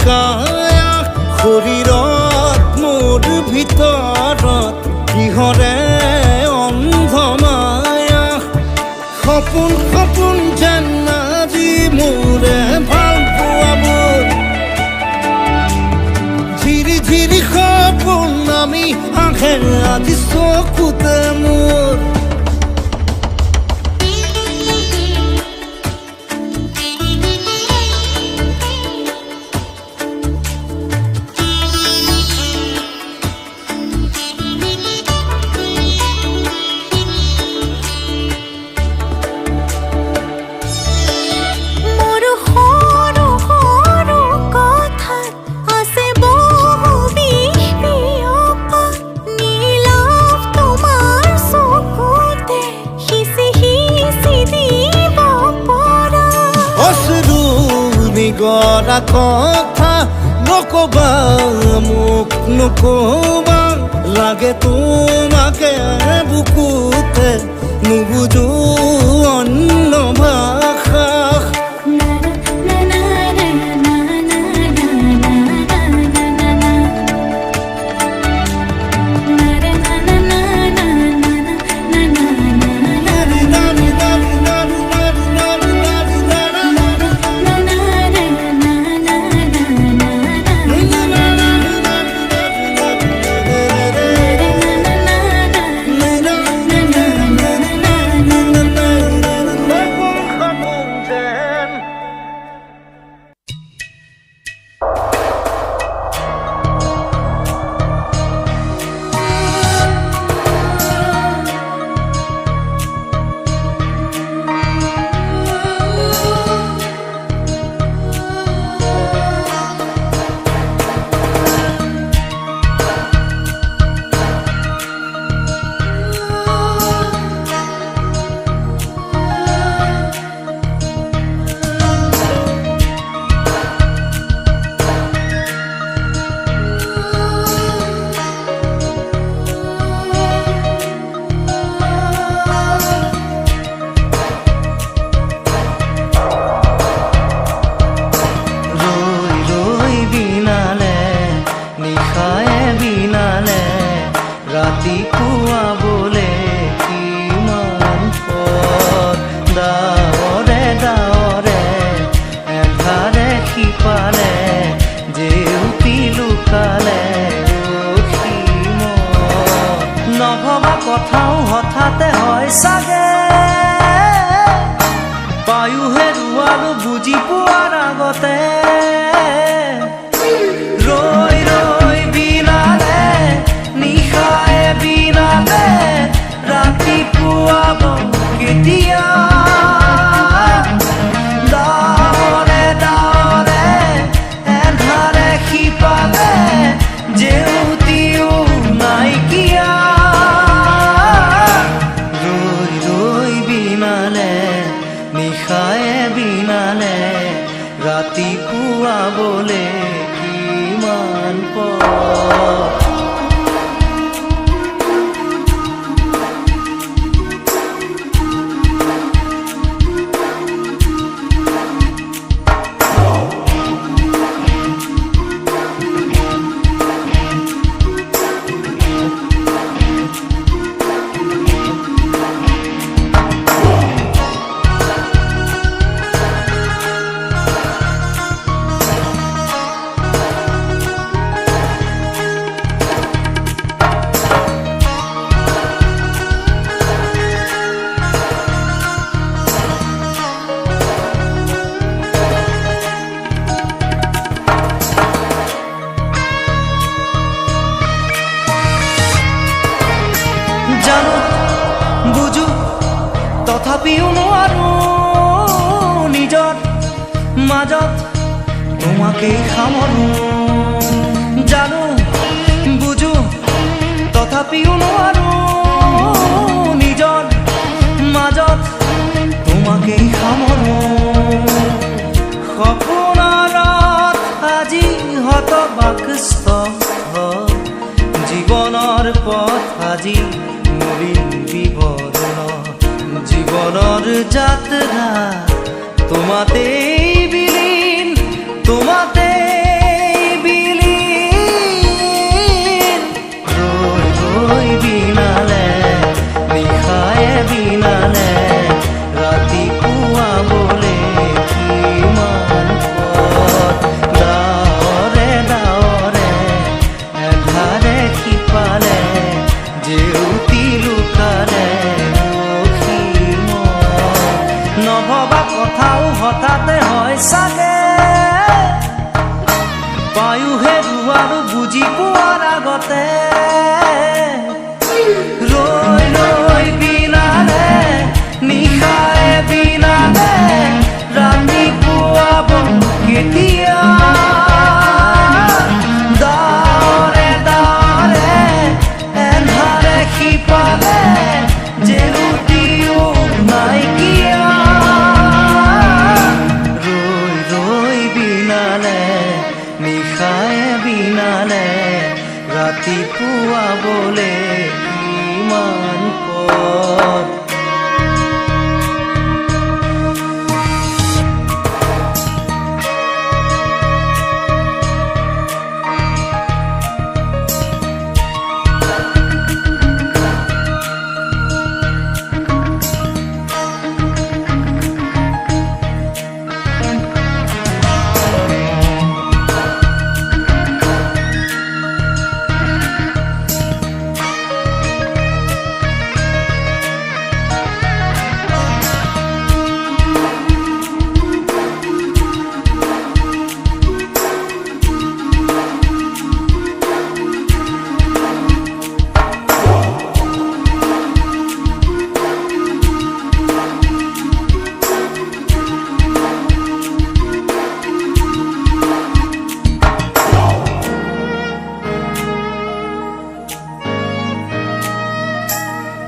কায়া শৰীৰত মোৰ ভিতৰত কিহৰে অন্ধ মায়া সপোন সপোন যেন আজি মোৰে ভাল পোৱাবোৰ ঝিৰি ঝিৰি সপোন আমি আহে আজি চকুতে মোৰ গৰা কথা নকবা মোক নকবা লাগে তোমাকে বুকুতে নুবুজো অন্য ভাষা ৰাতিপুৱা বোলে কিমান পথ ডাৱৰে ডাৱৰে এধাৰে সিপালে জেউতি লুকালে নভবা কথাও হঠাতে হয় চাগে পায়ো হেৰুৱালো বুজি পোৱাৰ আগতে ৰৈ ৰৈ বিনালে নিশায়ে বিনালে ৰাতিপুৱাব কেতিয়া ডাৱৰে ডাৱৰে এধাৰে সিপালে জেউতিও নাইকিয়া ৰৈ ৰৈ বিনালে নিশায়ে বিনালে ৰাতিপুৱা বোলে কিমান পথ বুঝো তথাপিও নোৱাৰো নিজৰ মাজত তোমাকেই সামৰো জানো বুঝো তথাপিও নোৱাৰো নিজৰ মাজত তোমাকেই সামৰো সপোনত আজি হতবাকস্থ জীৱনৰ পথ আজি মলিন বিবৰণ জীৱনৰ যাত্ৰা তোমাতেই বিলীন তোমাতে সাধু আৰু বুজি পোৱাৰ আগতে ৰৈ ৰৈ বিনালে নিশায়ে বিনালে ৰাতি পুৱাব কেতিয়া দাৰে দাৰে এন্ধাৰে সিপালে জেউতিও নাইকিয়া ৰৈ ৰৈ বিনালে নিশায়ে বিনালে ৰাতি পুৱাবলে কিমান পথ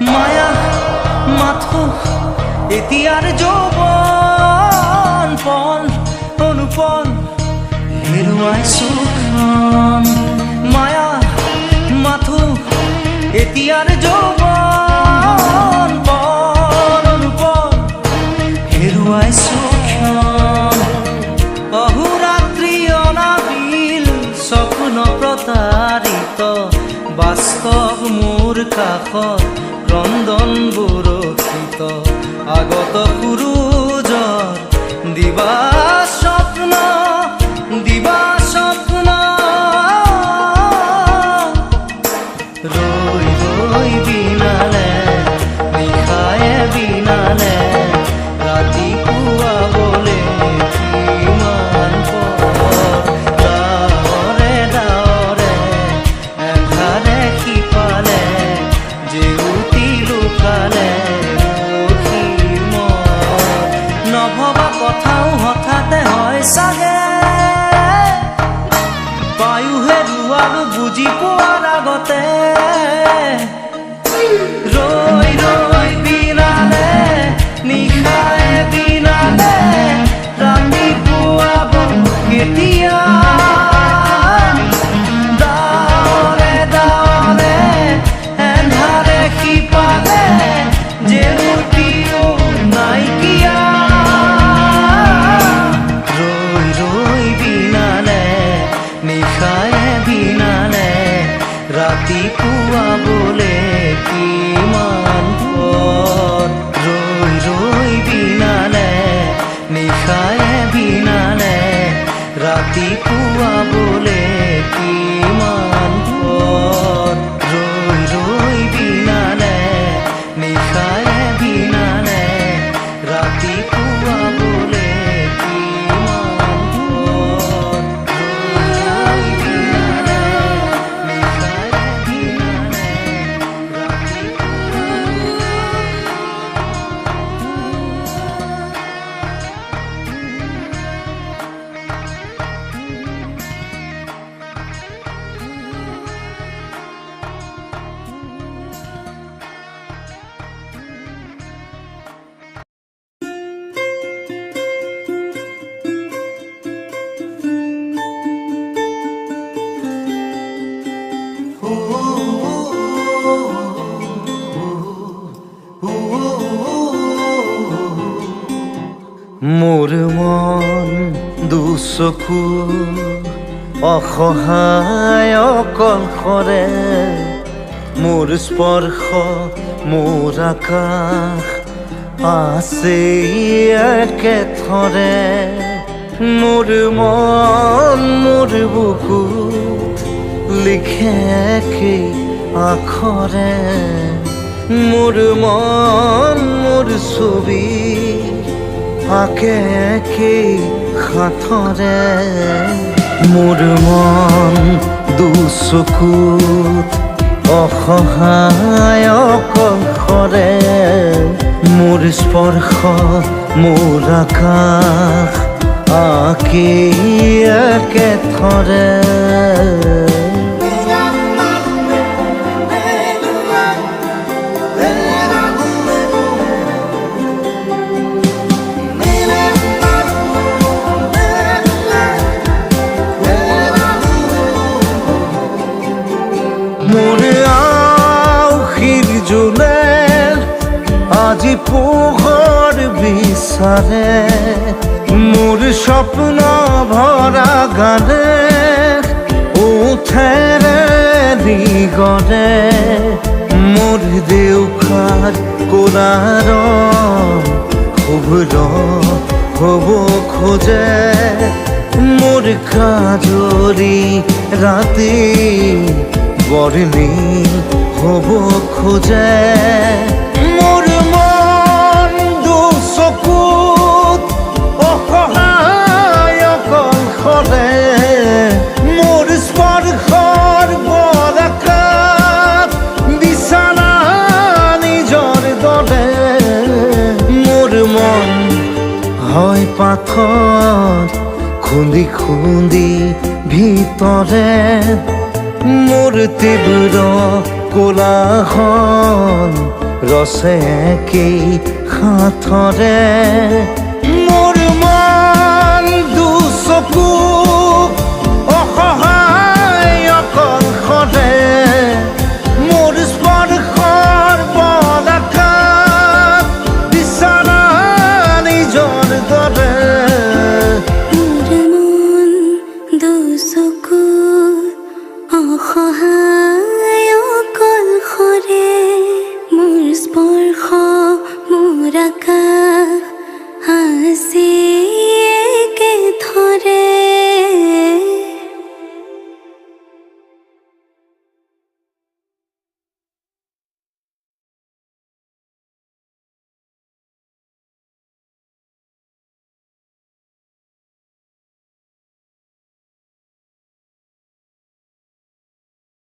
মায়া মাথো এতিয়াৰ যৌৱন পন অনুপন হেৰুৱাইছো ক্ষণ মায়া মাথো এতিয়াৰ যৌৱন পন অনুপন হেৰুৱাইছো ক্ষণ অহোৰাত্ৰি অনাবিল স্বপ্ন প্ৰতাৰিত বাস্তৱ মোৰ কাষত ক্ৰন্দন বুৰক্ষিত আগত সূৰুজৰ দিবা স্বপ্ন ৰৈ ৰৈ বিনালে নিশায়ে বিনালে ৰাতি পুৱাবলে কিমান পথ ডাৱৰে ডাৱৰে এন্ধাৰে সিপালে জেউতি লুকালে নভবা কথাও হঠাতে হয় চাগে পায়ুহে ৰুৱালো বুজি পোৱাৰ আগতে ৰৈ ৰৈ বিনালে নিশায়ে বিনালে ৰাতি পুৱাব কেতিয়া দাৱৰে দাৱৰে এন্ধাৰে সিপালে জেউতিও নাইকিয়া ৰৈ ৰৈ বিনালে নিশায়ে বিনালে ৰাতি পুৱাবলে কিমান পথ ৰৈ ৰৈ বিনালে নিশায়ে বিনালে ৰাতি পুৱাবলে কিমান পথ ৰৈ ৰৈ বিনালে নিশায়ে বিনালে ৰাতি পুৱাবলে কিমান পথ ৰৈ বিনালে নিশায়ে বিনালে ৰাতি মোৰ মন দুচকু অসহায় অকলশৰে মোৰ স্পৰ্শ মোৰ আকাশ আছে একেথৰে মোৰ মন মোৰ বুকুত লিখে কি আখৰে মোৰ মন মোৰ ছবি আঁকে কি হাতৰে মোৰ মন দুচকুত অসহায় অকলশৰে মোৰ স্পৰ্শ মোৰ আকাশ আঁকি একেথৰে মোৰ আউসীৰ জোলে আজি পোহৰ বিচাৰে মোৰ স্বপ্ন ভৰা গানে উঠেৰে নিগৰে মোৰ দেউখাৰ কোলাৰ শুভ্ৰ হ'ব খোজে মোৰ কাজৰি ৰাতি বৰ্ণি হ'ব খোজে মোৰ মন দুচকুত অসহায় অকলশৰে মোৰ স্পৰ্শৰ বৰকাত বিছানা নিজৰ দৰে মোৰ মন হয় পাথৰ খুন্দি খুন্দি ভিতৰে মোৰ তীব্ৰ কোলাহল ৰচে কি সাঁথৰে